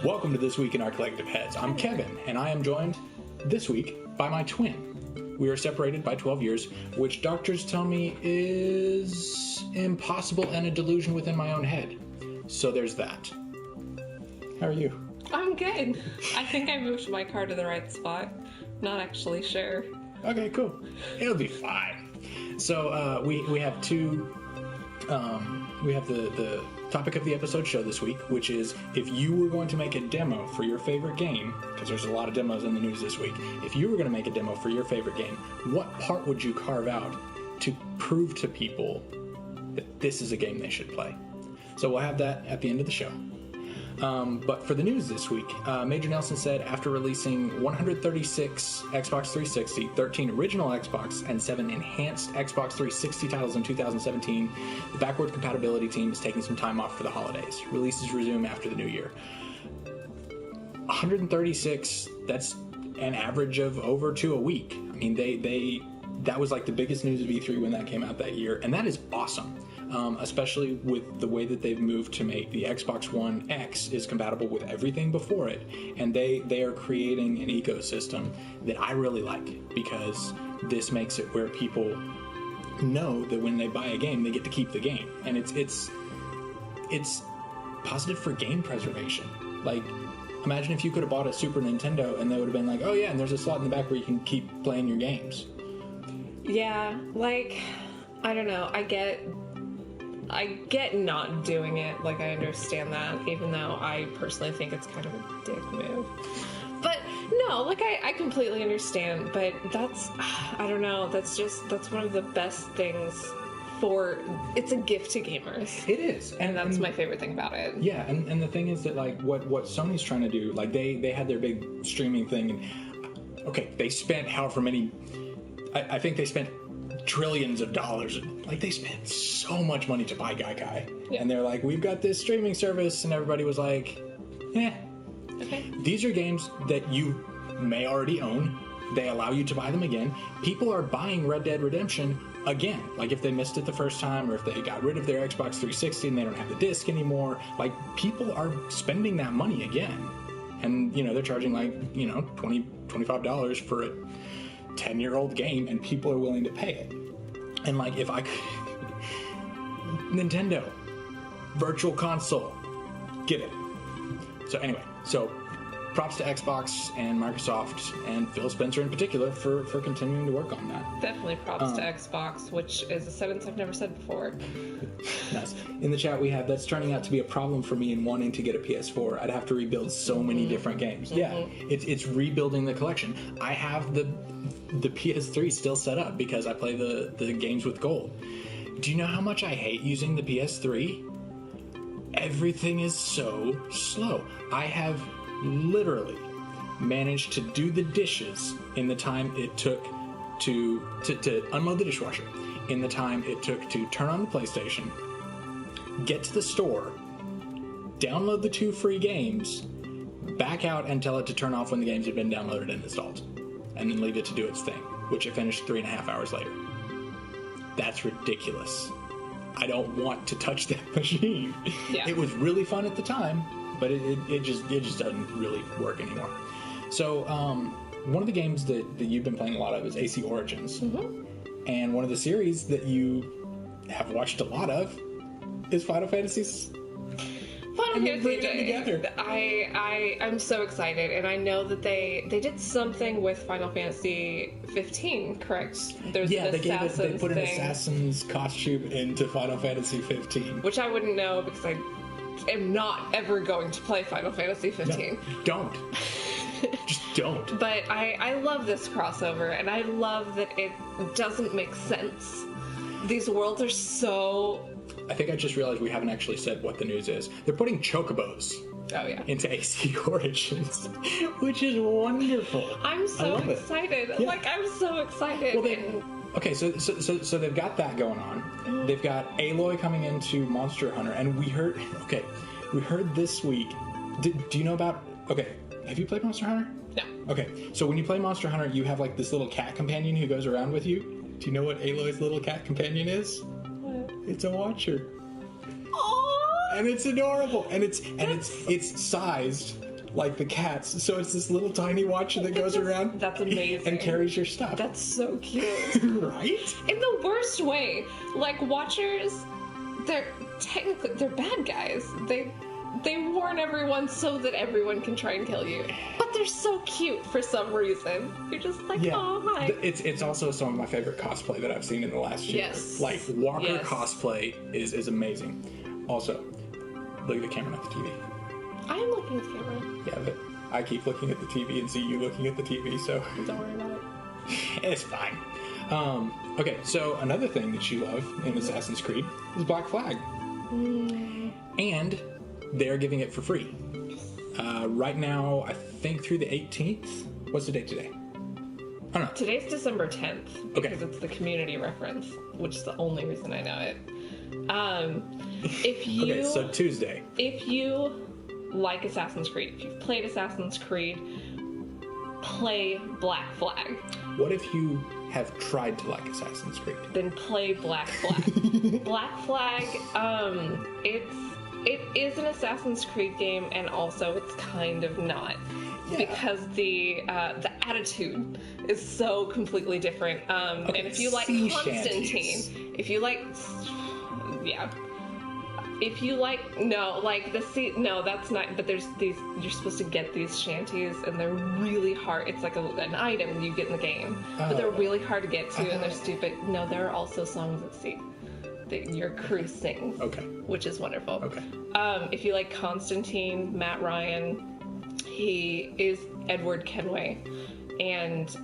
Welcome to This Week in Our Collective Heads. I'm Kevin, and I am joined this week by my twin. We are separated by 12 years, which doctors tell me is impossible and a delusion within my own head. So there's that. How are you? I'm good. I think I moved my car to the right spot. Not actually sure. Okay, cool. It'll be fine. So we have the topic of the episode show this week, which is if you were going to make a demo for your favorite game, because there's a lot of demos in the news this week, if you were going to make a demo for your favorite game, what part would you carve out to prove to people that this is a game they should play? So we'll have that at the end of the show. But for the news this week, Major Nelson said after releasing 136 Xbox 360, 13 original Xbox, and 7 enhanced Xbox 360 titles in 2017, the backward compatibility team is taking some time off for the holidays. Releases resume after the new year. 136, that's an average of over 2 a week. I mean, that was like the biggest news of E3 when that came out that year, and that is awesome. Especially with the way that they've moved to make the Xbox One X is compatible with everything before it, and they are creating an ecosystem that I really like, because this makes it where people know that when they buy a game, they get to keep the game, and it's positive for game preservation. Like, imagine if you could have bought a Super Nintendo and they would have been like, oh yeah, and there's a slot in the back where you can keep playing your games. Yeah, like, I don't know, I get not doing it. Like, I understand that, even though I personally think it's kind of a dick move. But no, like, I completely understand. But that's, I don't know, that's one of the best things it's a gift to gamers. It is. And that's my favorite thing about it. Yeah, and the thing is that, like, what Sony's trying to do, like, they had their big streaming thing, and, okay, they spent however many, I think they spent trillions of dollars. Like, they spent so much money to buy Gaikai. Yeah. And they're like, we've got this streaming service, and everybody was like, okay. These are games that you may already own. They allow you to buy them again. People are buying Red Dead Redemption again. Like, if they missed it the first time, or if they got rid of their Xbox 360 and they don't have the disc anymore, like, people are spending that money again. And, you know, they're charging, like, you know, $20, $25 for a 10-year-old game, and people are willing to pay it. And, like, if I could... Nintendo Virtual Console, get it. So anyway, props to Xbox and Microsoft and Phil Spencer in particular for continuing to work on that. Definitely props to Xbox, which is a sentence I've never said before. Nice. In the chat we have, that's turning out to be a problem for me in wanting to get a PS4. I'd have to rebuild so many different games. Yeah, it's rebuilding the collection. I have the PS3 still set up because I play the games with gold. Do you know how much I hate using the PS3? Everything is so slow. I have literally managed to do the dishes in the time it took to unload the dishwasher, in the time it took to turn on the PlayStation, get to the store, download the 2 free games, back out and tell it to turn off when the games had been downloaded and installed, and then leave it to do its thing, which it finished 3.5 hours later. That's ridiculous. I don't want to touch that machine. Yeah. It was really fun at the time, but it just doesn't really work anymore. So one of the games that you've been playing a lot of is AC Origins. And one of the series that you have watched a lot of is Final Fantasy. I'm so excited, and I know that they did something with Final Fantasy 15, correct? There's they put an assassin's costume into Final Fantasy 15, which I wouldn't know because I am not ever going to play Final Fantasy 15. No, don't. Just don't. But I love this crossover, and I love that it doesn't make sense. These worlds are so... I think I just realized we haven't actually said what the news is. They're putting chocobos into AC Origins, which is wonderful. I'm so excited. Yeah. Like, I'm so excited. Well, so they've got that going on. They've got Aloy coming into Monster Hunter, and we heard this week. Do you know about... Okay, have you played Monster Hunter? No. Okay, so when you play Monster Hunter, you have, like, this little cat companion who goes around with you. Do you know what Aloy's little cat companion is? What? It's a Watcher. Aww. And it's adorable. And it's sized like the cats. So it's this little tiny watch that goes around. That's amazing. And carries your stuff. That's so cute. Right? In the worst way. Like, Watchers, they're bad guys. They warn everyone so that everyone can try and kill you. But they're so cute for some reason. You're just like, oh, hi. It's also some of my favorite cosplay that I've seen in the last year. Yes. Like, Walker cosplay is amazing. Also, look at the camera, not the TV. I am looking at the camera. Yeah, but I keep looking at the TV and see you looking at the TV, so... Don't worry about it. It's fine. Okay, so another thing that you love in Assassin's Creed is Black Flag. And they're giving it for free. Right now, I think through the 18th. What's the date today? I don't know. Today's December 10th because it's the community reference, which is the only reason I know it. If you Okay, so Tuesday. If you like Assassin's Creed, if you've played Assassin's Creed, play Black Flag. What if you have tried to like Assassin's Creed? Then play Black Flag. Black Flag, it is an Assassin's Creed game, and also it's kind of not. Yeah. Because the attitude is so completely different. Okay, and if you like Constantine, if you like, if you like, that's not. But there's these. You're supposed to get these shanties, and they're really hard. It's like an item you get in the game, but they're really hard to get to, and they're stupid. No, there are also songs at sea that your crew sings. Okay. Which is wonderful. Okay. If you like Constantine, Matt Ryan. He is Edward Kenway. And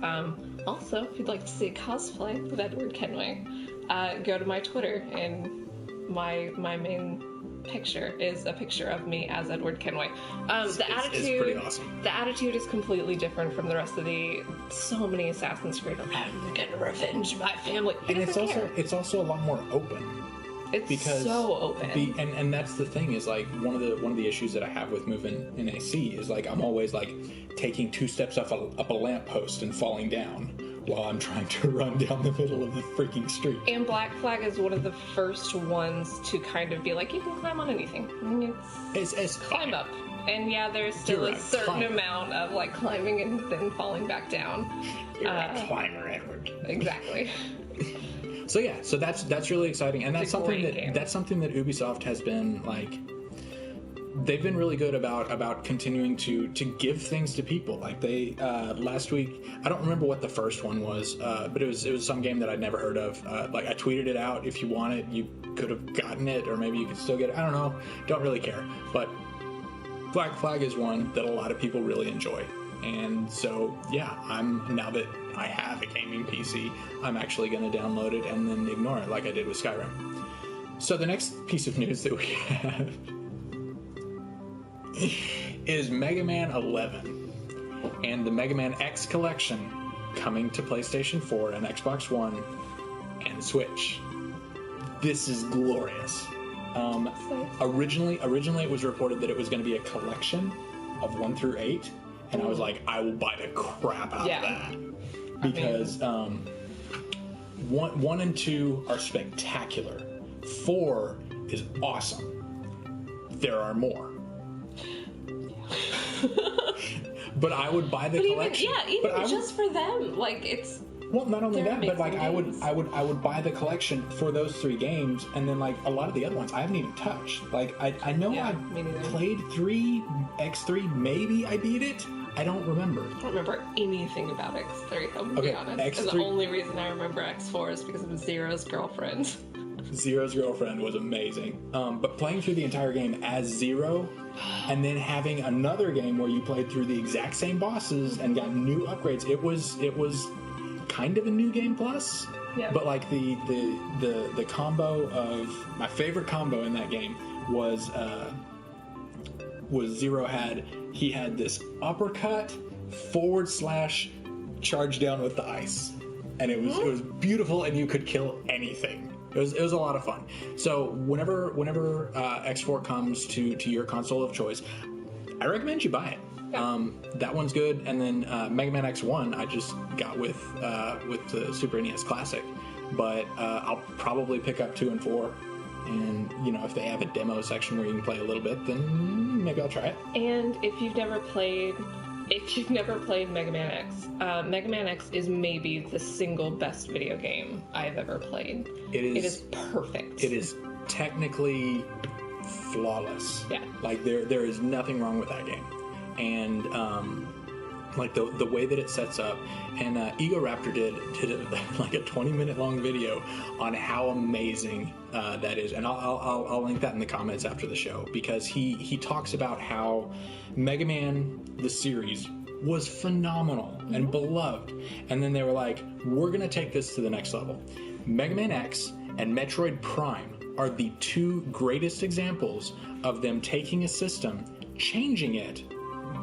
also, if you'd like to see a cosplay of Edward Kenway, go to my Twitter, and my main picture is a picture of me as Edward Kenway. The attitude is pretty awesome. The attitude is completely different from the rest of so many Assassin's Creed. I'm gonna revenge my family. And it's also a lot more open. It's so open. And that's the thing is like one of the issues that I have with moving in AC is like I'm always like taking 2 steps up a lamppost and falling down while I'm trying to run down the middle of the freaking street. And Black Flag is one of the first ones to kind of be like, you can climb on anything. It's climb up. And yeah, there's still a certain amount of like climbing and then falling back down. You're a climber, Edward. Exactly. So yeah, so that's really exciting, and that's something that Ubisoft has been like. They've been really good about continuing to give things to people. Like they last week, I don't remember what the first one was, but it was some game that I'd never heard of. Like I tweeted it out. If you want it, you could have gotten it, or maybe you could still get it. I don't know. Don't really care. But Black Flag is one that a lot of people really enjoy. And so, yeah, now that I have a gaming PC, I'm actually going to download it and then ignore it like I did with Skyrim. So the next piece of news that we have is Mega Man 11 and the Mega Man X collection coming to PlayStation 4 and Xbox One and Switch. This is glorious. Originally it was reported that it was going to be a collection of 1 through 8. And I was like, I will buy the crap out of that. Because 1 and 2 are spectacular. 4 is awesome. There are more. But I would buy the collection. Even just for them. Like, it's... Well, not only that, but like I would buy the collection for those 3 games, and then like a lot of the other ones I haven't even touched. Like I know I played 3, X3, maybe I beat it. I don't remember. I don't remember anything about X3, I'm going to be honest. And the only reason I remember X4 is because of Zero's girlfriend. Zero's girlfriend was amazing. But playing through the entire game as Zero, and then having another game where you played through the exact same bosses and got new upgrades, it was kind of a new game plus. Yeah. But like the combo of my favorite combo in that game was Zero had this uppercut / charge down with the ice, and it was beautiful, and you could kill anything. It was a lot of fun. So whenever X4 comes to your console of choice, I recommend you buy it. Yeah. That one's good, and then Mega Man X1 I just got with the Super NES Classic, but I'll probably pick up 2 and 4 And, you know, if they have a demo section where you can play a little bit, then maybe I'll try it. And if you've never played Mega Man X, Mega Man X is maybe the single best video game I've ever played. It is perfect. It is technically flawless. Yeah. Like, there is nothing wrong with that game. And, like, the way that it sets up, and Ego Raptor did like a 20-minute long video on how amazing that is, and I'll link that in the comments after the show, because he talks about how Mega Man the series was phenomenal and beloved, and then they were like, we're gonna take this to the next level. Mega Man X and Metroid Prime are the two greatest examples of them taking a system, changing it.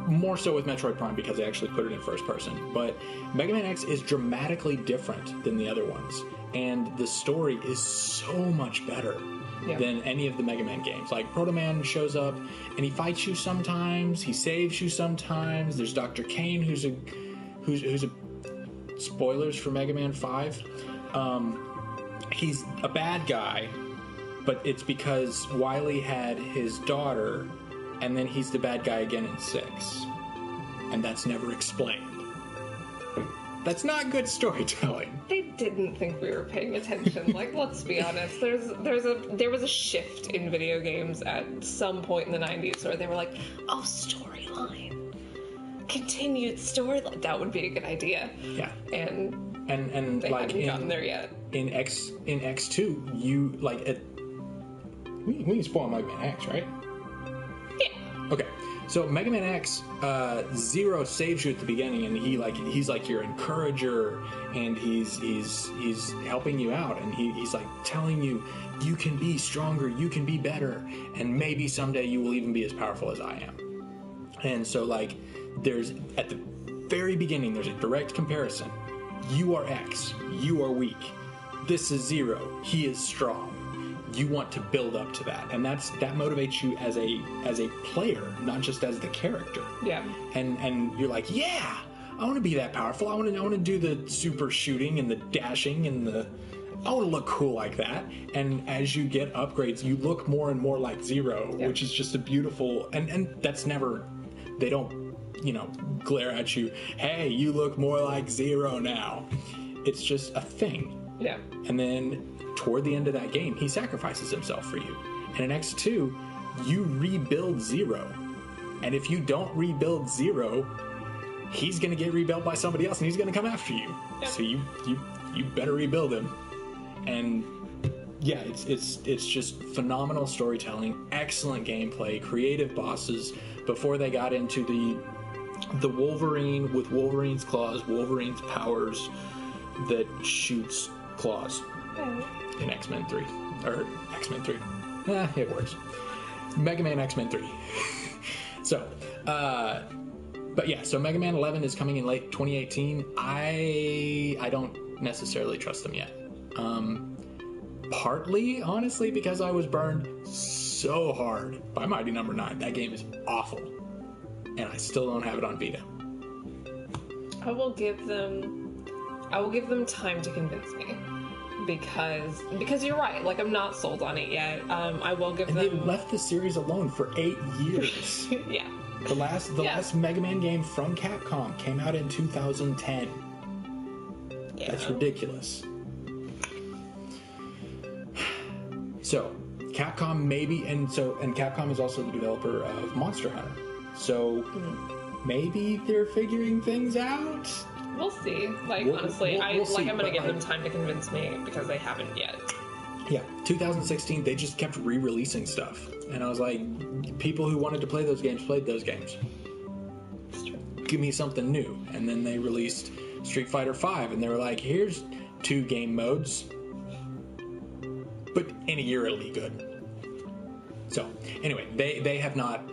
More so with Metroid Prime because they actually put it in first person. But Mega Man X is dramatically different than the other ones. And the story is so much better than any of the Mega Man games. Like, Proto Man shows up and he fights you sometimes, he saves you sometimes. There's Dr. Kane who's a spoilers for Mega Man 5. He's a bad guy, but it's because Wily had his daughter, and then he's the bad guy again in 6. And that's never explained. That's not good storytelling. They didn't think we were paying attention. Like, let's be honest. There was a shift in video games at some point in the 90s where they were like, oh, storyline. Continued storyline. That would be a good idea. Yeah. And they like haven't gotten there yet. In X2, you, like, we can spoil Mega Man X, right? Okay, so Mega Man X, Zero saves you at the beginning, and he's like your encourager, and he's helping you out, and he's like telling you can be stronger, you can be better, and maybe someday you will even be as powerful as I am. And so, like, there's at the very beginning, there's a direct comparison. You are X, you are weak. This is Zero, he is strong. You want to build up to that, and that motivates you as a player, not just as the character. Yeah. And you're like, yeah, I want to be that powerful. I want to do the super shooting and the dashing and I want to look cool like that. And as you get upgrades, you look more and more like Zero, which is just a beautiful. And that's never. They don't, glare at you. Hey, you look more like Zero now. It's just a thing. Yeah. And then toward the end of that game, he sacrifices himself for you. And in X2, you rebuild Zero. And if you don't rebuild Zero, he's going to get rebuilt by somebody else, and he's going to come after you. Yep. So you better rebuild him. And yeah, it's just phenomenal storytelling, excellent gameplay, creative bosses. Before they got into the Wolverine with Wolverine's claws, Wolverine's powers that shoots claws. In X-Men 3. Or X-Men 3. It works. Mega Man X-Men 3. So, but yeah, so Mega Man 11 is coming in late 2018. I don't necessarily trust them yet. Partly, honestly, because I was burned so hard by Mighty Number 9. That game is awful. And I still don't have it on Vita. I will give them time to convince me. Because you're right, like, I'm not sold on it yet. I will give them... And they left the series alone for 8 years. Yeah. The last Mega Man game from Capcom came out in 2010. Yeah. That's ridiculous. So, Capcom maybe... And Capcom is also the developer of Monster Hunter. So, maybe they're figuring things out? We'll see. Like, honestly, I'm going to give them time to convince me because they haven't yet. Yeah, 2016, they just kept re-releasing stuff. And I was like, people who wanted to play those games played those games. Give me something new. And then they released Street Fighter V, and they were like, here's 2 game modes. But in a year it'll be good. So, anyway, they have not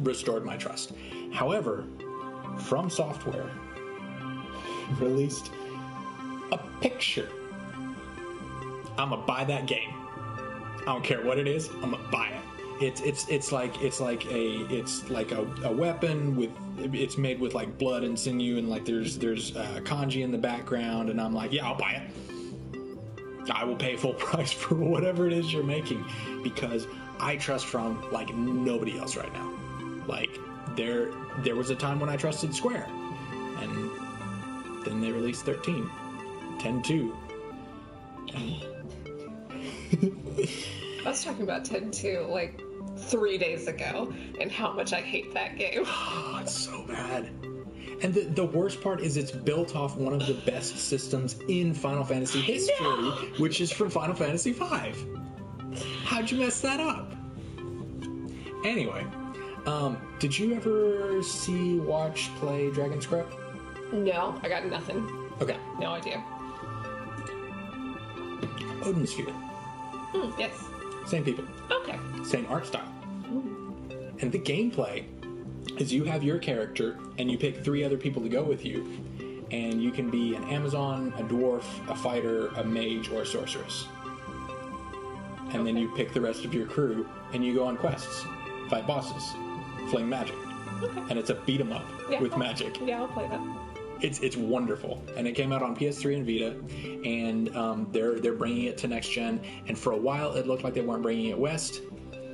restored my trust. However, From Software released a picture. I'm gonna buy that game. I don't care what it is. I'm gonna buy it. It's like a weapon with. It's made with like blood and sinew, and like there's kanji in the background, and I'm like, yeah, I'll buy it. I will pay full price for whatever it is you're making, because I trust From like nobody else right now. Like, there was a time when I trusted Square, and then they released 13, 10-2. I was talking about 10-2 like 3 days ago, and how much I hate that game. Oh, it's so bad. And the worst part is it's built off one of the best systems in Final Fantasy history, which is from Final Fantasy V. How'd you mess that up? Anyway, did you ever see, watch, play Dragon's Crop? No, I got nothing. Okay. No idea. Odin Sphere. Yes. Same people. Okay. Same art style. And the gameplay is you have your character, and you pick 3 other people to go with you, and you can be an Amazon, a dwarf, a fighter, a mage, or a sorceress. And then you pick the rest of your crew, and you go on quests, fight bosses, fling magic. Okay. And it's a beat 'em up with magic. Yeah, I'll play that. It's wonderful, and it came out on PS3 and Vita, and they're bringing it to next gen. And for a while, it looked like they weren't bringing it west.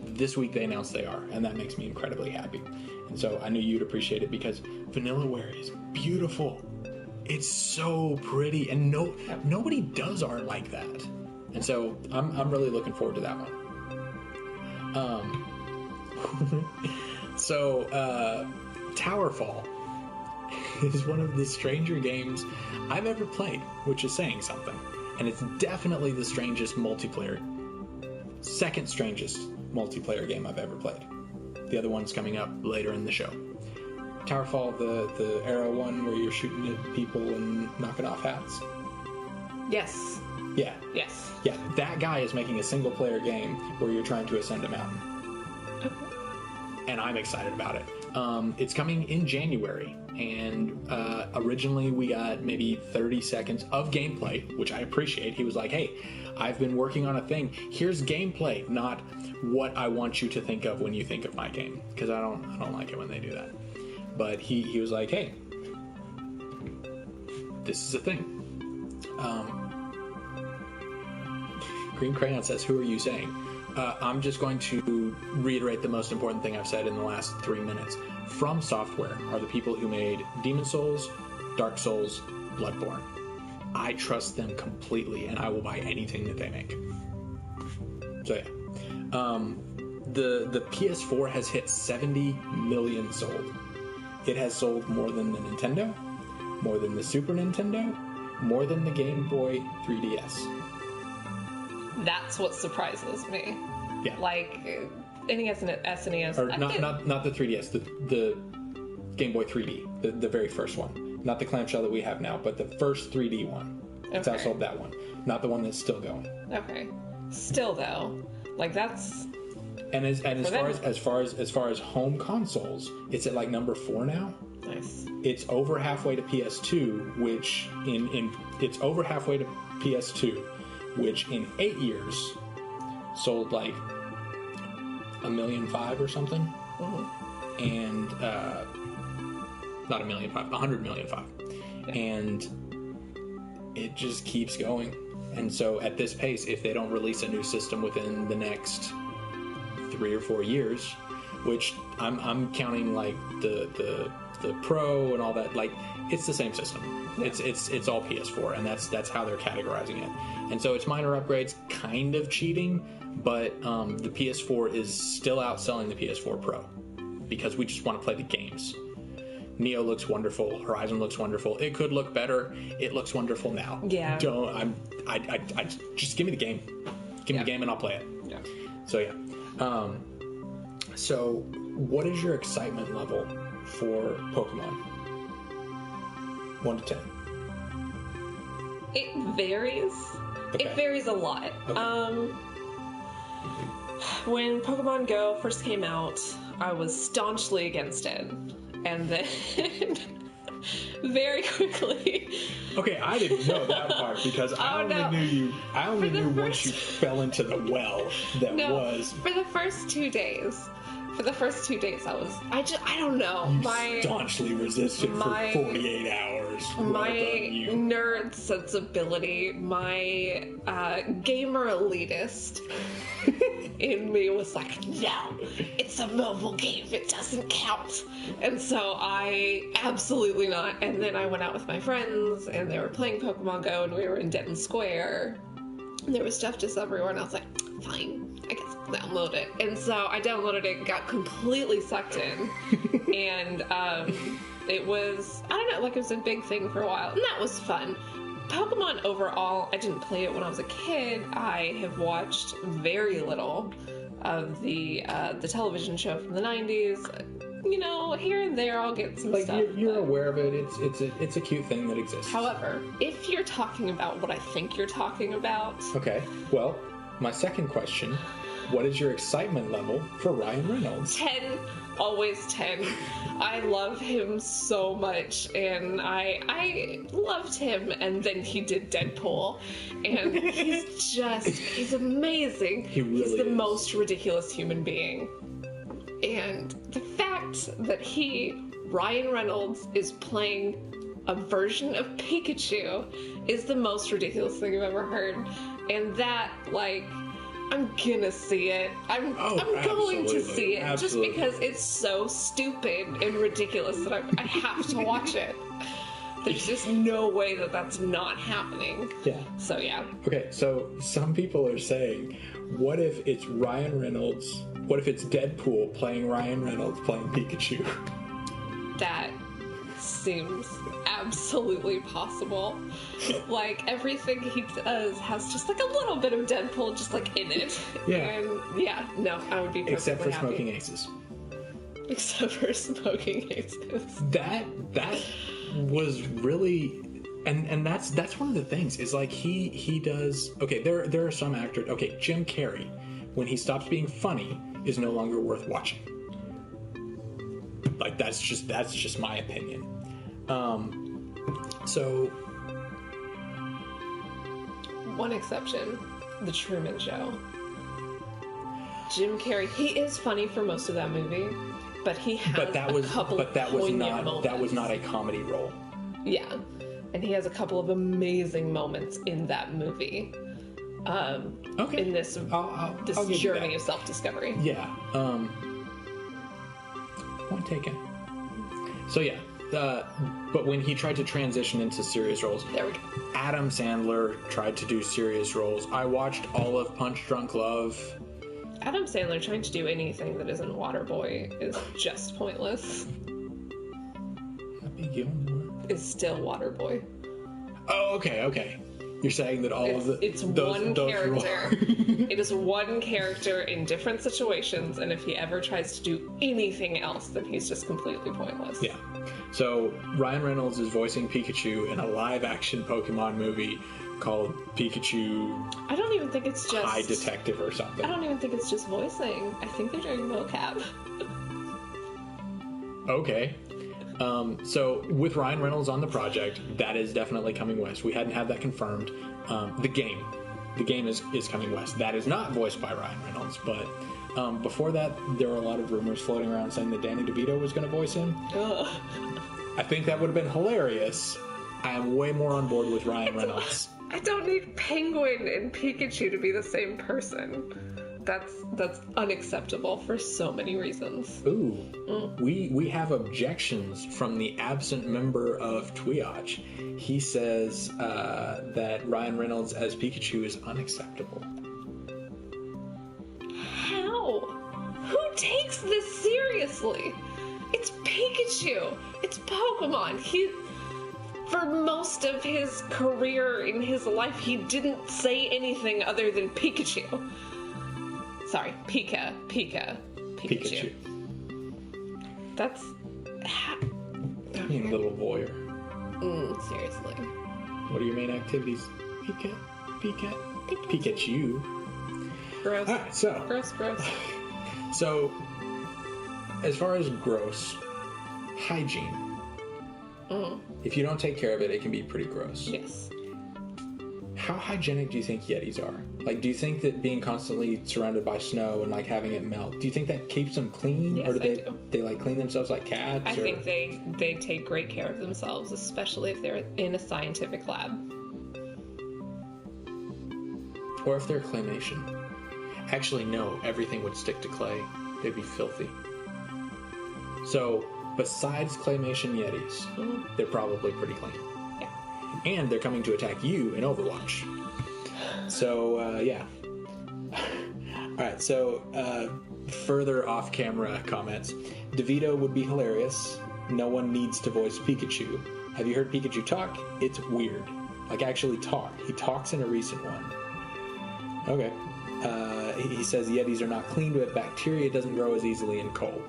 This week, they announced they are, and that makes me incredibly happy. And so I knew you'd appreciate it, because Vanillaware is beautiful. It's so pretty, and nobody does art like that. And so I'm really looking forward to that one. So Towerfall is one of the stranger games I've ever played, which is saying something. And it's definitely the strangest second strangest multiplayer game I've ever played. The other one's coming up later in the show. Towerfall, the Arrow one where you're shooting at people and knocking off hats. Yes. Yeah. Yes. Yeah, that guy is making a single player game where you're trying to ascend a mountain. Okay. And I'm excited about it. It's coming in January, and originally we got maybe 30 seconds of gameplay, which I appreciate. He was like, hey, I've been working on a thing. Here's gameplay, not what I want you to think of when you think of my game, because I don't like it when they do that. But he was like, hey, this is a thing. Green Crayon says, who are you saying? I'm just going to reiterate the most important thing I've said in the last 3 minutes. From Software are the people who made Demon Souls, Dark Souls, Bloodborne. I trust them completely, and I will buy anything that they make. So yeah. The PS4 has hit 70 million sold. It has sold more than the Nintendo, more than the Super Nintendo, more than the Game Boy 3DS. That's what surprises me. Yeah. Like, NES and SNES. Or not the 3DS, the Game Boy 3D, the very first one. Not the clamshell that we have now, but the first 3D one. It's outsold that one. Not the one that's still going. Okay. Still though, like that's. And as far as home consoles, it's at like number 4 now. Nice. It's over halfway to PS2, which it's over halfway to PS2, which in 8 years sold like 1.5 million or something. Mm-hmm. And not 1.5 million, 100 million. Yeah. And it just keeps going. And so at this pace, if they don't release a new system within the next 3 or 4 years, which I'm counting like the Pro and all that, like it's the same system. Yeah. It's all PS4, and that's how they're categorizing it. And so it's minor upgrades, kind of cheating, but the PS4 is still outselling the PS4 Pro because we just want to play the games. Neo looks wonderful. Horizon looks wonderful. It could look better. It looks wonderful now. Yeah. I just give me the game. Give me the game and I'll play it. Yeah. So yeah. So what is your excitement level for Pokemon? 1 to 10. It varies. Okay. It varies a lot. Okay. When Pokemon Go first came out, I was staunchly against it. And then very quickly. Okay, I didn't know that part because I only knew once you fell into the well that was. For the first 2 days, For the first 2 days, I don't know. You staunchly resisted for 48 hours. My nerd sensibility, my gamer elitist in me was like, no, it's a mobile game. It doesn't count. And so I absolutely not. And then I went out with my friends, and they were playing Pokemon Go, and we were in Denton Square. And there was stuff just everywhere, and I was like, fine, I guess I'll download it. And so I downloaded it and got completely sucked in. And it was, I don't know, like it was a big thing for a while. And that was fun. Pokemon overall, I didn't play it when I was a kid. I have watched very little of the television show from the 90s. You know, here and there I'll get some stuff. You're aware of it. It's a cute thing that exists. However, if you're talking about what I think you're talking about... Okay, well, my second question, what is your excitement level for Ryan Reynolds? 10. Always 10. I love him so much, and I loved him, and then he did Deadpool, and he's amazing. He really He's the is. most ridiculous human being. And the fact that Ryan Reynolds, is playing a version of Pikachu is the most ridiculous thing I've ever heard. And that, like, I'm gonna see it. I'm going to see it. Absolutely. Just because it's so stupid and ridiculous that I have to watch it. There's just no way that that's not happening. Yeah. So, yeah. Okay, so some people are saying, what if it's Ryan Reynolds? What if it's Deadpool playing Ryan Reynolds playing Pikachu? That seems absolutely possible. Like, everything he does has just like a little bit of Deadpool just like in it. Yeah. And yeah, no, I would be perfectly Except for happy. smoking aces. Except for smoking aces. That was really, and that's one of the things is like he does. Okay, there are some actors. Okay, Jim Carrey, when he stops being funny, is no longer worth watching. Like that's just my opinion. So one exception, The Truman Show. Jim Carrey, he is funny for most of that movie, but he has a couple of poignant moments. That was not a comedy role. Yeah, and he has a couple of amazing moments in that movie. Okay. In this I'll this give you journey that. of self-discovery. Yeah. Point taken. So yeah, but when he tried to transition into serious roles, There we go. Adam Sandler tried to do serious roles. I watched all of Punch Drunk Love. Adam Sandler trying to do anything that isn't Waterboy is just pointless. Happy Gilmore. Is still Waterboy. Oh, okay. You're saying that It's one character. It is one character in different situations, and if he ever tries to do anything else, then he's just completely pointless. Yeah. So Ryan Reynolds is voicing Pikachu in a live-action Pokemon movie called Pikachu I don't even think it's just High Detective or something. I don't even think it's just voicing. I think they're doing vocab. Okay. So with Ryan Reynolds on the project, that is definitely coming west. We hadn't had that confirmed. The game is coming west. That is not voiced by Ryan Reynolds, but before that, there were a lot of rumors floating around saying that Danny DeVito was going to voice him. Ugh. I think that would have been hilarious. I am way more on board with Ryan Reynolds. I don't need Penguin and Pikachu to be the same person. That's unacceptable for so many reasons. Ooh, we have objections from the absent member of TWIOCH. He says that Ryan Reynolds as Pikachu is unacceptable. How? Who takes this seriously? It's Pikachu. It's Pokemon. For most of his career in his life, he didn't say anything other than Pikachu. Sorry, Pikachu. That's... You little voyeur. Seriously. What are your main activities? Pikachu. Gross. All right, so... Gross. So, as far as gross, hygiene. If you don't take care of it, it can be pretty gross. Yes. How hygienic do you think Yetis are? Like, do you think that being constantly surrounded by snow and like having it melt, do you think that keeps them clean? Yes, or do I do. they like clean themselves like cats? I think they take great care of themselves, especially if they're in a scientific lab. Or if they're claymation. Actually, no, everything would stick to clay. They'd be filthy. So, besides claymation Yetis, they're probably pretty clean. Yeah. And they're coming to attack you in Overwatch. So, yeah. Alright, so, further off-camera comments. DeVito would be hilarious. No one needs to voice Pikachu. Have you heard Pikachu talk? It's weird. Like, actually talk. He talks in a recent one. Okay. He says Yetis are not clean, but bacteria doesn't grow as easily in coal.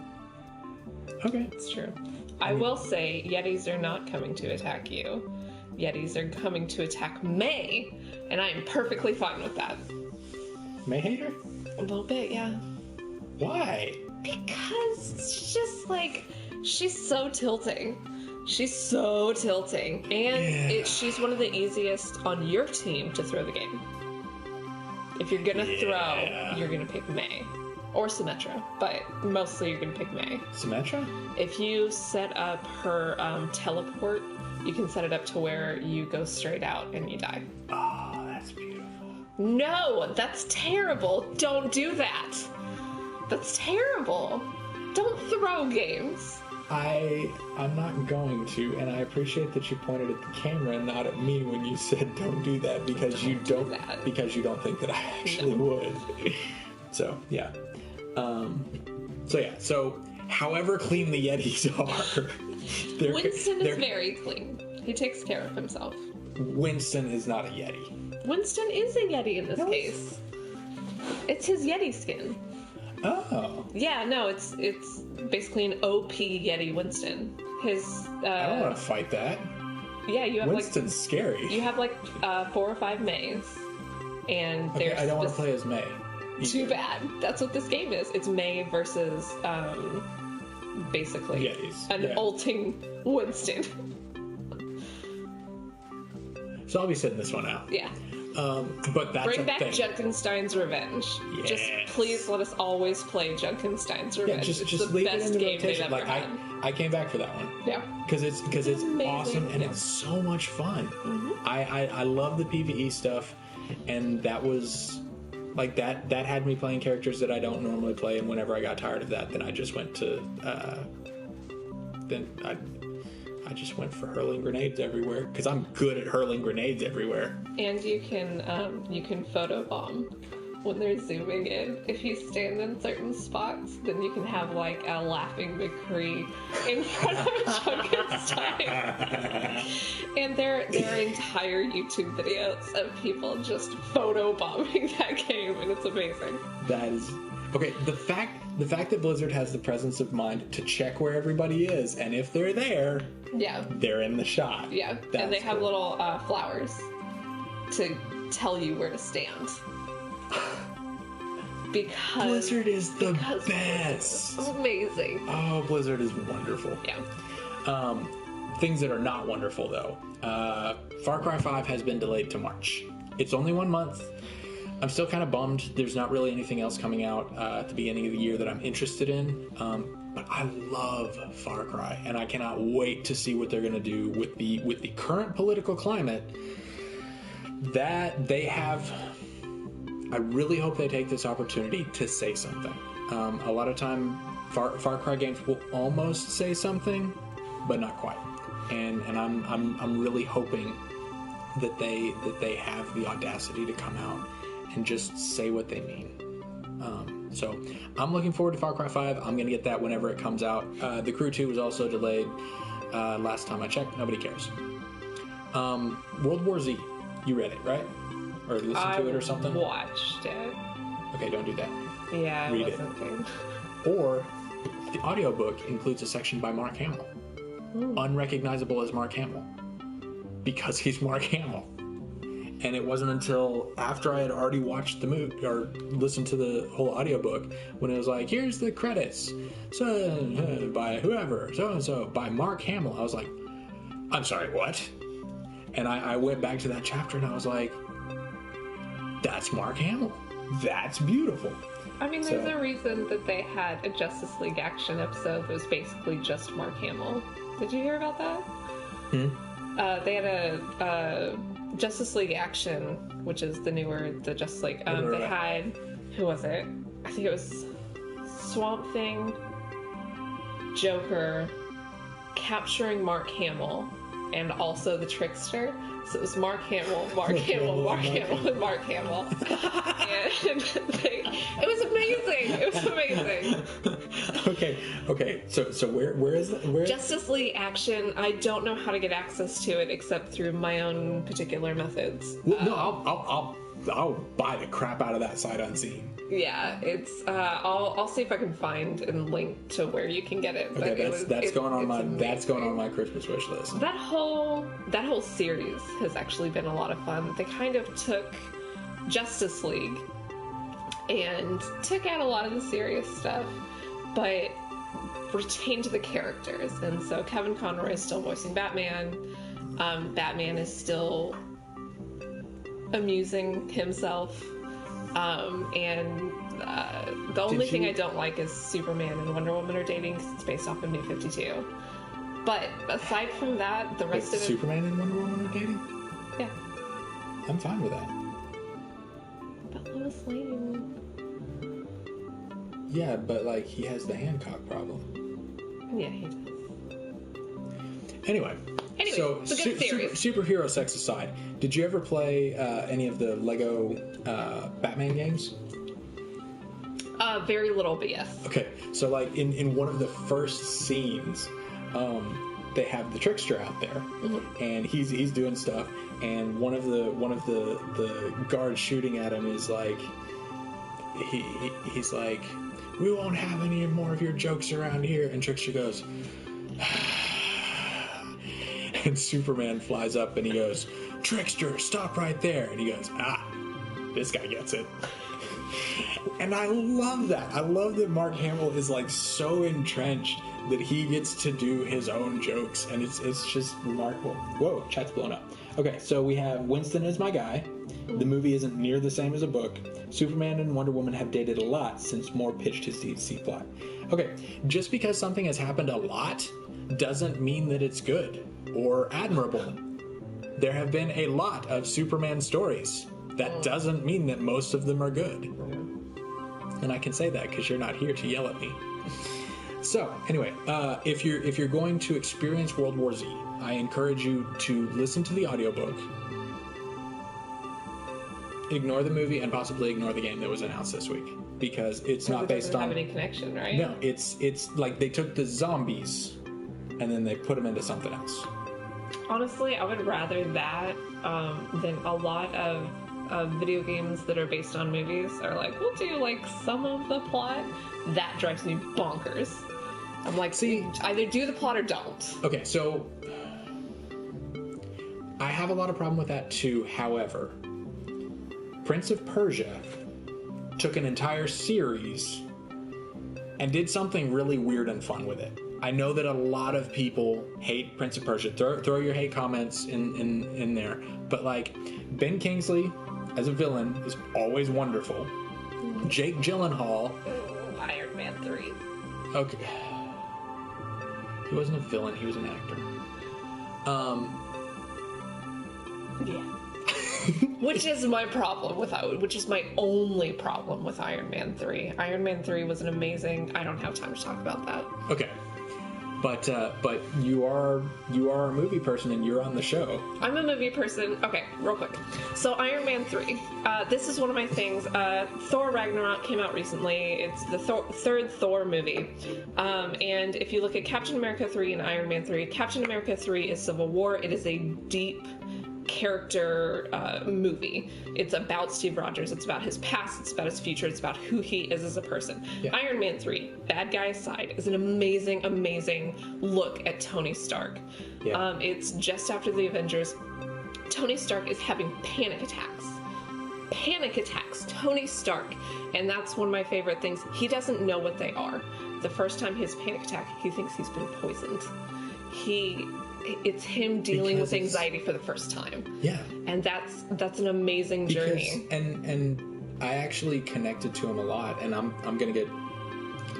Okay. It's true. I will say, Yetis are not coming to attack you. Yetis are coming to attack May, and I am perfectly fine with that. May hater? A little bit, yeah. Why? Because it's just like, she's so tilting. She's so tilting. And she's one of the easiest on your team to throw the game. If you're gonna throw, you're gonna pick May. Or Symmetra, but mostly you're gonna pick May. Symmetra? If you set up her teleport, you can set it up to where you go straight out and you die. Oh, that's beautiful. No, that's terrible. Don't do that. That's terrible. Don't throw games. I'm not going to, and I appreciate that you pointed at the camera and not at me when you said don't do that, because you don't think that I actually would. So yeah. So however clean the Yetis are, Winston is very clean. He takes care of himself. Winston is not a Yeti. Winston is a Yeti in this case. It's his Yeti skin. Oh. Yeah, no, it's basically an OP Yeti Winston. His I don't want to fight that. Yeah, you have Winston's scary. You have 4 or 5 Mays, and okay, I don't want to play as May. Too bad. That's what this game is. It's May versus basically Yetis. An ulting Winston. So I'll be sitting this one out. Yeah. But that's Bring back thing. Junkenstein's Revenge. Yes. Just please let us always play Junkenstein's Revenge. Yeah, just it's the leave best it in the game they've rotation. ever had. I came back for that one. Yeah. Because it's awesome and it's so much fun. Mm-hmm. I love the PvE stuff, and that was like that had me playing characters that I don't normally play, and whenever I got tired of that, then I just went to I just went for hurling grenades everywhere, because I'm good at hurling grenades everywhere. And you can photobomb when they're zooming in. If you stand in certain spots, then you can have like a laughing McCree in front of Junkenstein. And there are entire YouTube videos of people just photobombing that game, and it's amazing. That is okay. The fact that Blizzard has the presence of mind to check where everybody is, and if they're there, they're in the shot. Yeah, and they have little flowers to tell you where to stand. Because Blizzard is the best. It's amazing. Oh, Blizzard is wonderful. Yeah. Things that are not wonderful though. Far Cry 5 has been delayed to March. It's only 1 month. I'm still kind of bummed. There's not really anything else coming out at the beginning of the year that I'm interested in. But I love Far Cry, and I cannot wait to see what they're going to do with the current political climate that they have. I really hope they take this opportunity to say something. A lot of time, Far Cry games will almost say something, but not quite. And I'm really hoping that they have the audacity to come out and just say what they mean. So I'm looking forward to Far Cry 5. I'm going to get that whenever it comes out. The Crew 2 was also delayed. Last time I checked, nobody cares. World War Z, you read it, right? Or listened to it or something? I watched it. Okay, don't do that. Yeah, read it wasn't Or the audiobook includes a section by Mark Hamill. Unrecognizable as Mark Hamill. Because he's Mark Hamill. And it wasn't until after I had already watched the movie or listened to the whole audiobook when it was like, here's the credits. So by whoever, so by Mark Hamill. I was like, I'm sorry, what? And I went back to that chapter and I was like, that's Mark Hamill. That's beautiful. I mean, there's a reason that they had a Justice League action episode that was basically just Mark Hamill. Did you hear about that? They had a Justice League action, which is the Justice League. They had, who was it? I think it was Swamp Thing, Joker, capturing Mark Hamill, and also the Trickster. So it was Mark Hamill, and Mark Hamill. And it was amazing. It was amazing. Okay. So where is that? Where? Justice League action. I don't know how to get access to it except through my own particular methods. Well, no, I'll buy the crap out of that sight unseen. Yeah, it's. I'll see if I can find and link to where you can get it. Okay, that's going on my Christmas wish list. That whole series has actually been a lot of fun. They kind of took Justice League and took out a lot of the serious stuff, but retained the characters. And so Kevin Conroy is still voicing Batman. Batman is still amusing himself. The only thing I don't like is Superman and Wonder Woman are dating because it's based off of New 52. But aside from that, the rest of it... Superman and Wonder Woman are dating? Yeah. I'm fine with that. But Lois Lane... Yeah, but, like, he has the Hancock problem. Yeah, he does. Anyway, so it's a good series. Superhero sex aside, did you ever play any of the Lego Batman games? Very little, but yes. Okay, so like in one of the first scenes, they have the Trickster out there, and he's doing stuff, and one of the guards shooting at him is like, he's like, "We won't have any more of your jokes around here," and Trickster goes. And Superman flies up and he goes, "Trickster, stop right there." And he goes, this guy gets it. And I love that. I love that Mark Hamill is like so entrenched that he gets to do his own jokes. And it's just remarkable. Whoa, chat's blown up. Okay, so we have Winston as my guy. The movie isn't near the same as a book. Superman and Wonder Woman have dated a lot since Moore pitched his DC plot. Okay, just because something has happened a lot doesn't mean that it's good or admirable. There have been a lot of Superman stories. That doesn't mean that most of them are good. And I can say that because you're not here to yell at me. So, anyway, if you're going to experience World War Z, I encourage you to listen to the audiobook, ignore the movie, and possibly ignore the game that was announced this week. Because it's not based on... It doesn't have any connection, right? No, it's like they took the zombies and then they put them into something else. Honestly, I would rather that than a lot of video games that are based on movies are like, we'll do like some of the plot. That drives me bonkers. I'm like, see, either do the plot or don't. Okay, so I have a lot of problem with that too. However, Prince of Persia took an entire series and did something really weird and fun with it. I know that a lot of people hate Prince of Persia. Throw your hate comments in there. But like, Ben Kingsley as a villain is always wonderful. Jake Gyllenhaal. Iron Man 3. Okay. He wasn't a villain, he was an actor. Yeah. Which is my problem which is my only problem with Iron Man 3. Iron Man 3 was an amazing... I don't have time to talk about that. Okay. But you are a movie person and you're on the show. I'm a movie person. Okay, real quick. So Iron Man 3. This is one of my things. Thor Ragnarok came out recently. It's the third Thor movie. And if you look at Captain America 3 and Iron Man 3, Captain America 3 is Civil War. It is a deep character movie. It's about Steve Rogers. It's about his past. It's about his future. It's about who he is as a person. Yeah. Iron Man 3, bad guy aside, is an amazing, amazing look at Tony Stark. Yeah. It's just after the Avengers. Tony Stark is having panic attacks. Panic attacks. Tony Stark. And that's one of my favorite things. He doesn't know what they are. The first time his panic attack, he thinks he's been poisoned. it's him dealing with anxiety for the first time. Yeah. And that's an amazing journey. And I actually connected to him a lot, and I'm gonna get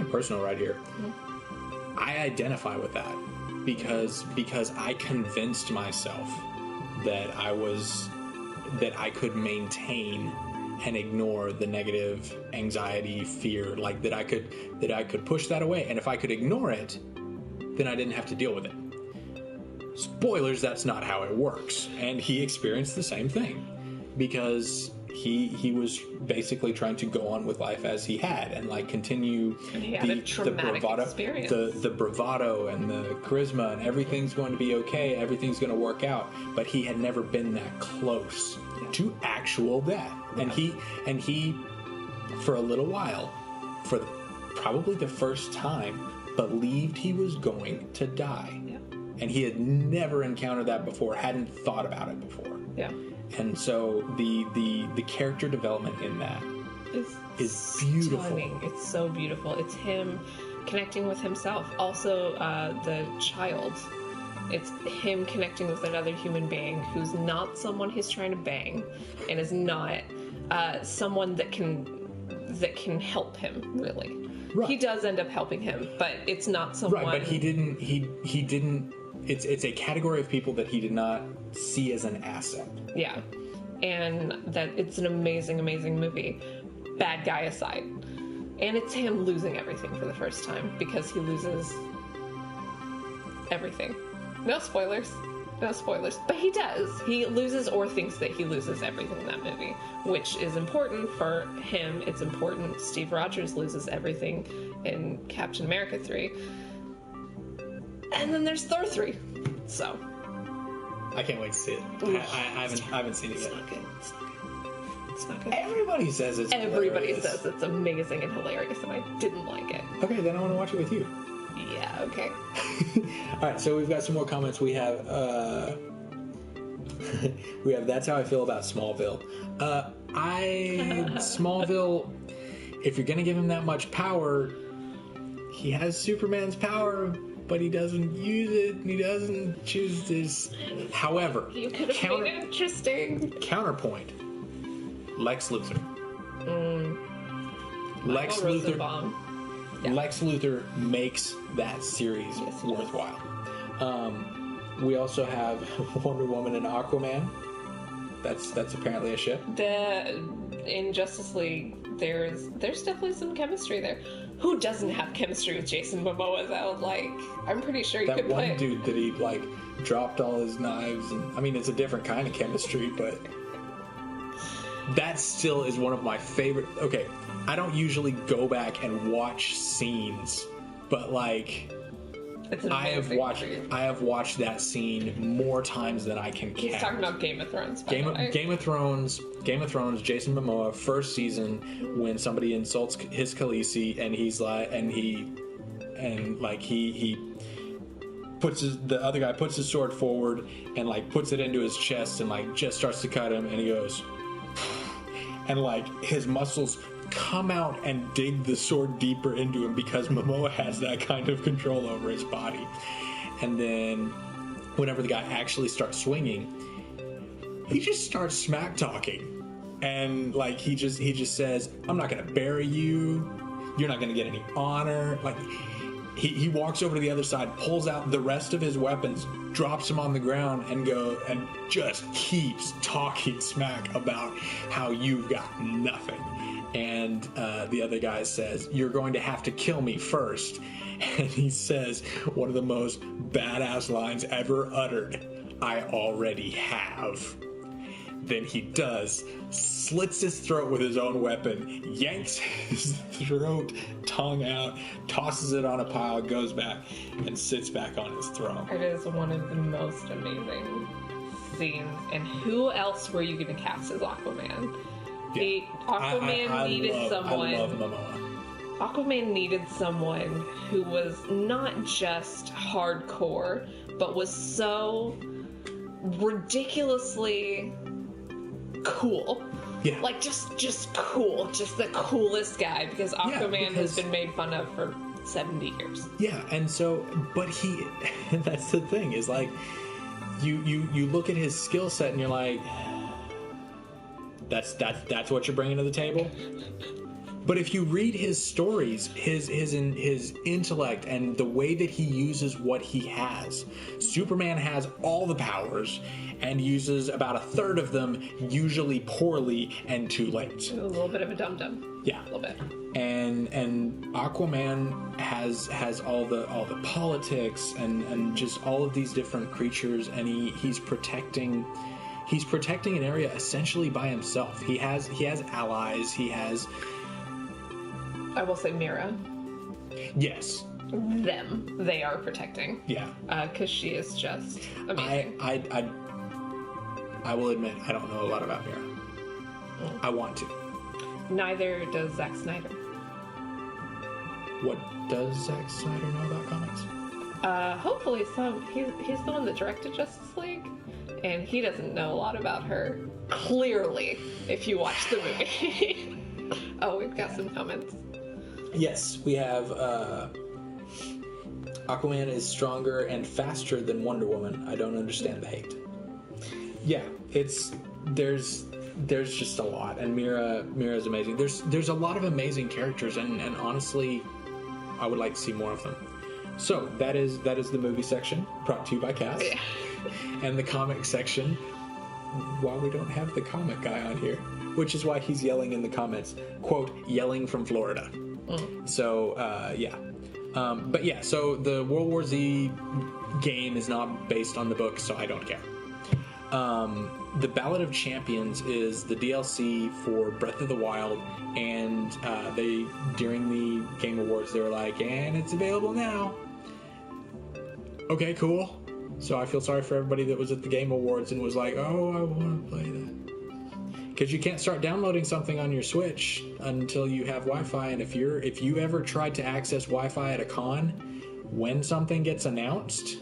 personal right here. Mm-hmm. I identify with that because I convinced myself that I could maintain and ignore the negative anxiety, fear, like that I could push that away, and if I could ignore it, then I didn't have to deal with it. Spoilers, that's not how it works. And he experienced the same thing because he was basically trying to go on with life as he had and like continue the bravado experience. The bravado and the charisma, and everything's going to be okay, everything's going to work out, but he had never been that close to actual death. And he for a little while, probably the first time, believed he was going to die. Yeah. And he had never encountered that before, hadn't thought about it before. Yeah. And so the character development in that is beautiful. Stunning. It's so beautiful. It's him connecting with himself. Also, the child. It's him connecting with another human being who's not someone he's trying to bang, and is not someone that can help him, really. Right. He does end up helping him, but it's not someone... Right, but he didn't... It's a category of people that he did not see as an asset. Yeah. And that it's an amazing, amazing movie. Bad guy aside. And it's him losing everything for the first time, because he loses everything. No spoilers. No spoilers. But he does. He loses, or thinks that he loses, everything in that movie, which is important for him. It's important. Steve Rogers loses everything in Captain America 3. And then there's Thor 3. So. I can't wait to see it. I haven't seen it yet. It's not good. It's not good. It's not good. Everybody says it's hilarious. Says it's amazing and hilarious, and I didn't like it. Okay, then I want to watch it with you. Yeah, okay. Alright, so we've got some more comments. We have That's How I Feel About Smallville. Smallville, if you're gonna give him that much power, he has Superman's power, but he doesn't use it, and he doesn't choose this. However, you could have made it interesting. Counterpoint, Lex Luthor. Lex Luthor makes that series worthwhile. We also have Wonder Woman and Aquaman. That's apparently a ship. In Justice League, there's definitely some chemistry there. Who doesn't have chemistry with Jason Momoa though? Like, I'm pretty sure you could play. That one dude that he like dropped all his knives, and I mean it's a different kind of chemistry, but that still is one of my favorite. Okay, I don't usually go back and watch scenes, but like I have watched that scene more times than I can count. He's talking about Game of Thrones. Game of Thrones. Jason Momoa, first season, when somebody insults his Khaleesi, and he's like, he puts the other guy puts his sword forward and like puts it into his chest and like just starts to cut him, and he goes, and like his muscles come out and dig the sword deeper into him because Momoa has that kind of control over his body. And then whenever the guy actually starts swinging, he just starts smack talking, and like he just says, "I'm not gonna bury you. You're not gonna get any honor." Like he walks over to the other side, pulls out the rest of his weapons, drops them on the ground, and just keeps talking smack about how you've got nothing. And the other guy says, "You're going to have to kill me first." And he says one of the most badass lines ever uttered, "I already have." Then he does, slits his throat with his own weapon, yanks his tongue out, tosses it on a pile, goes back, and sits back on his throne. It is one of the most amazing scenes. And who else were you going to cast as Aquaman? Yeah. Aquaman needed someone. I love Momoa. Aquaman needed someone who was not just hardcore, but was so ridiculously cool. Yeah. Like just cool, just the coolest guy, because Aquaman has been made fun of for 70 years. Yeah, and so, but that's the thing, is like, you look at his skill set and you're like, that's what you're bringing to the table? But if you read his stories, his intellect and the way that he uses what he has, Superman has all the powers and uses about a third of them, usually poorly and too late. A little bit of a dum-dum. Yeah, a little bit. And Aquaman has all the politics and just all of these different creatures, and he's protecting an area essentially by himself. He has allies. He has. I will say Mira. Yes. They are protecting. Yeah. Because she is just amazing. I will admit, I don't know a lot about Mira. I want to. Neither does Zack Snyder. What does Zack Snyder know about comics? Hopefully some. He's the one that directed Justice League, and he doesn't know a lot about her. Clearly, if you watch the movie. Oh, we've got some comments. Yes, we have Aquaman is stronger and faster than Wonder Woman. I don't understand the hate. Yeah, there's just a lot, and Mira's amazing. There's a lot of amazing characters, and honestly, I would like to see more of them. So that is the movie section, brought to you by Cass. Yeah. And the comic section, why we don't have the comic guy on here, which is why he's yelling in the comments, quote, yelling from Florida. So, yeah. But yeah, so the World War Z game is not based on the book, so I don't care. The Ballad of Champions is the DLC for Breath of the Wild, and they, during the Game Awards, they were like, and it's available now. Okay, cool. So I feel sorry for everybody that was at the Game Awards and was like, oh, I want to play that. Because you can't start downloading something on your Switch until you have Wi-Fi, and if you ever tried to access Wi-Fi at a con, when something gets announced,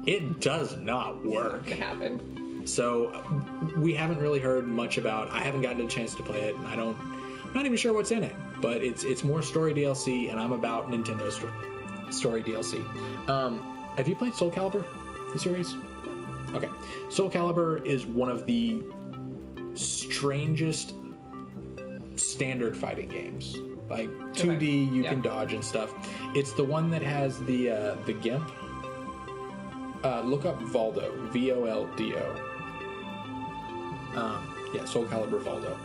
it does not work. It happened. So we haven't really heard much about. I haven't gotten a chance to play it, and I'm not even sure what's in it. But it's more story DLC, and I'm about Nintendo story DLC. Have you played Soul Calibur, the series? Okay, Soul Calibur is one of the strangest standard fighting games. Like 2D, you can dodge and stuff. It's the one that has the GIMP. Look up Voldo, Voldo. Yeah, Soul Calibur Voldo.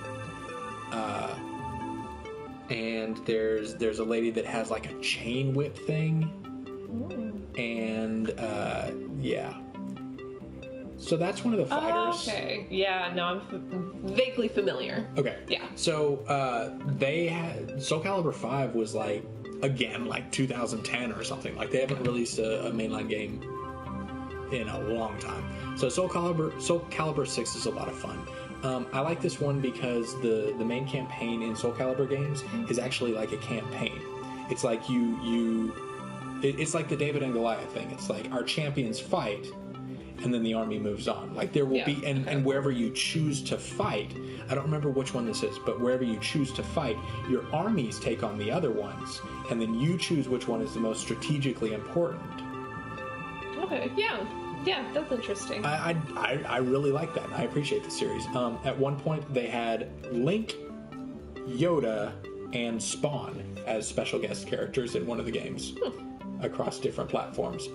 And there's a lady that has like a chain whip thing. And yeah. So that's one of the fighters. Oh, okay. Yeah, no, I'm vaguely familiar. Okay. Yeah. So they had Soul Calibur 5 was like, again, like 2010 or something. Like they haven't released a mainline game in a long time. So Soul Calibur 6 is a lot of fun. I like this one because the main campaign in Soul Calibur games is actually like a campaign. It's like it's like the David and Goliath thing. It's like our champions fight, and then the army moves on. Like there will be, and wherever you choose to fight, I don't remember which one this is, but wherever you choose to fight, your armies take on the other ones, and then you choose which one is the most strategically important. Okay, yeah, that's interesting. I really like that. I appreciate the series. At one point, they had Link, Yoda, and Spawn as special guest characters in one of the games across different platforms.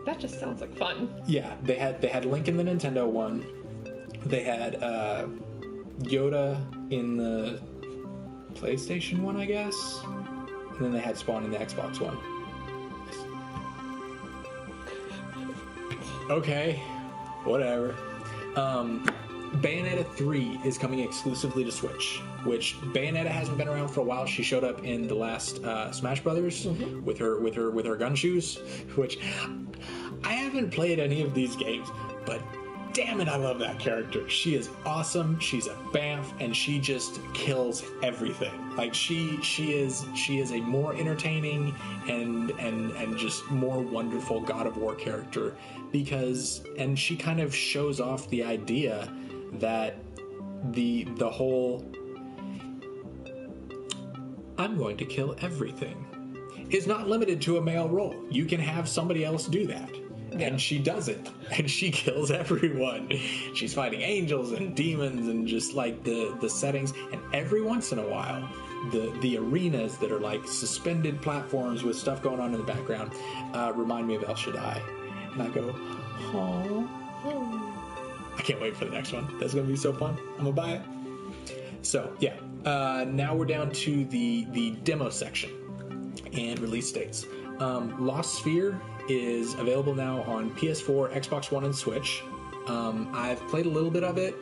That just sounds like fun. Yeah, they had Link in the Nintendo one. They had Yoda in the PlayStation one, I guess, and then they had Spawn in the Xbox one. Okay, whatever. Bayonetta 3 is coming exclusively to Switch, which Bayonetta hasn't been around for a while. She showed up in the last Smash Brothers with her gun shoes, which I haven't played any of these games, but damn it, I love that character. She is awesome. She's a bamf, and she just kills everything. Like she is a more entertaining and just more wonderful God of War character and she kind of shows off the idea that the whole I'm going to kill everything, is not limited to a male role. You can have somebody else do that. Yeah. And she does it. And she kills everyone. She's fighting angels and demons and just like the settings. And every once in a while, the arenas that are like suspended platforms with stuff going on in the background remind me of El Shaddai. And I go, oh. I can't wait for the next one. That's going to be so fun. I'm going to buy it. So, yeah. Now we're down to the demo section and release dates. Lost Sphere is available now on PS4, Xbox One, and Switch. I've played a little bit of it.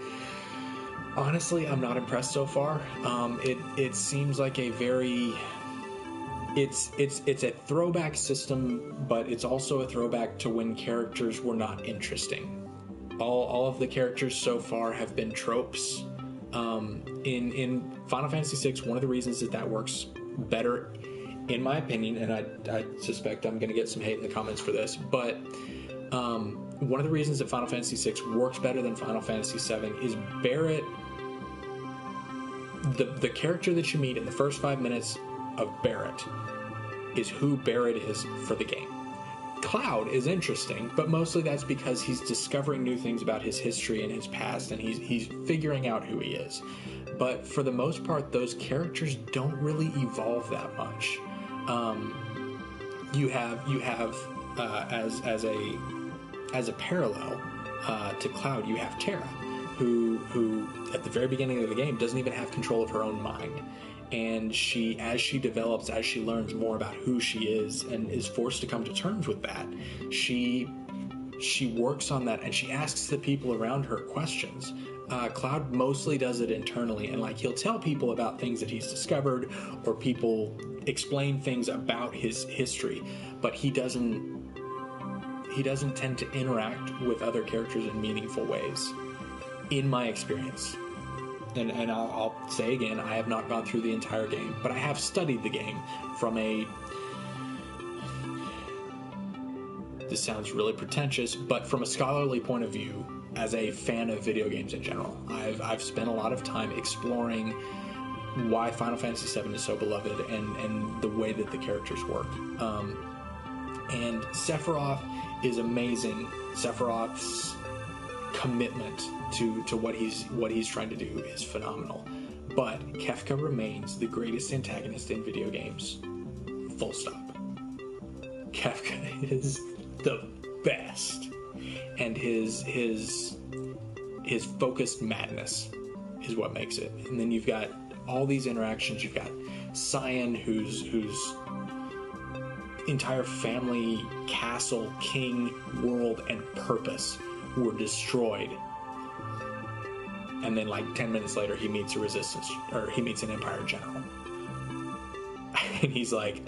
Honestly, I'm not impressed so far. It seems like a very... It's a throwback system, but it's also a throwback to when characters were not interesting. All of the characters so far have been tropes. In Final Fantasy VI, one of the reasons that works better, in my opinion, and I suspect I'm going to get some hate in the comments for this, but one of the reasons that Final Fantasy VI works better than Final Fantasy VII is Barret. The character that you meet in the first 5 minutes of Barret is who Barret is for the game. Cloud is interesting, but mostly that's because he's discovering new things about his history and his past, and he's figuring out who he is. But for the most part, those characters don't really evolve that much. You have as a parallel to Cloud, you have Terra, who at the very beginning of the game doesn't even have control of her own mind. And as she develops, as she learns more about who she is and is forced to come to terms with that, she works on that, and she asks the people around her questions. Cloud mostly does it internally, and like he'll tell people about things that he's discovered, or people explain things about his history, but he doesn't tend to interact with other characters in meaningful ways, in my experience. And I'll say again, I have not gone through the entire game, but I have studied the game from this sounds really pretentious, but from a scholarly point of view, as a fan of video games in general. I've spent a lot of time exploring why Final Fantasy VII is so beloved and the way that the characters work. And Sephiroth is amazing. Sephiroth's commitment to what he's trying to do is phenomenal. But Kefka remains the greatest antagonist in video games. Full stop. Kefka is the best. And his focused madness is what makes it. And then you've got all these interactions. You've got Cyan, whose entire family, castle, king, world, and purpose were destroyed. And then like 10 minutes later he meets a resistance, or he meets an Empire general. And he's like,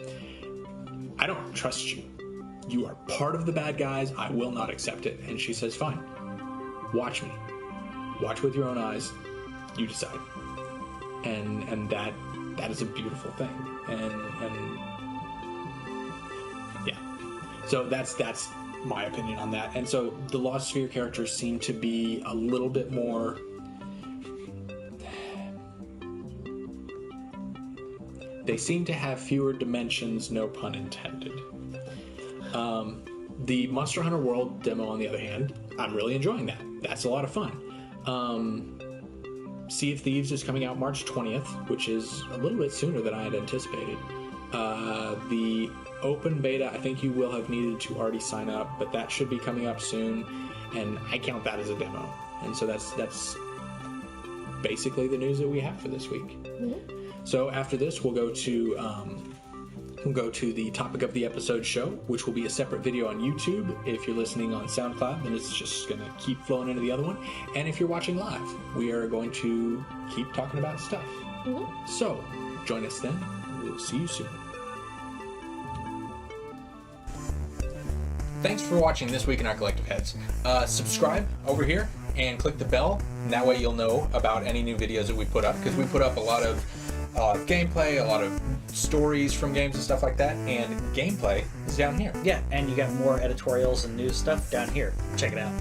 I don't trust you. You are part of the bad guys. I will not accept it. And she says, fine. Watch me. Watch with your own eyes. You decide. And that is a beautiful thing. And yeah. So that's my opinion on that. And so the Lost Sphere characters seem to be a little bit more... They seem to have fewer dimensions, no pun intended. The Monster Hunter World demo, on the other hand, I'm really enjoying that. That's a lot of fun. Sea of Thieves is coming out March 20th, which is a little bit sooner than I had anticipated. The open beta, I think you will have needed to already sign up, but that should be coming up soon, and I count that as a demo. And so that's basically the news that we have for this week. Mm-hmm. So after this, we'll go to the topic of the episode show, which will be a separate video on YouTube. If you're listening on SoundCloud, then it's just going to keep flowing into the other one. And if you're watching live, we are going to keep talking about stuff. Mm-hmm. So join us then. We'll see you soon. Thanks for watching This Week in Our Collective Heads. Subscribe over here and click the bell, and that way you'll know about any new videos that we put up, because we put up a lot of gameplay, a lot of stories from games and stuff like that, and gameplay is down here. Yeah, and you got more editorials and news stuff down here. Check it out.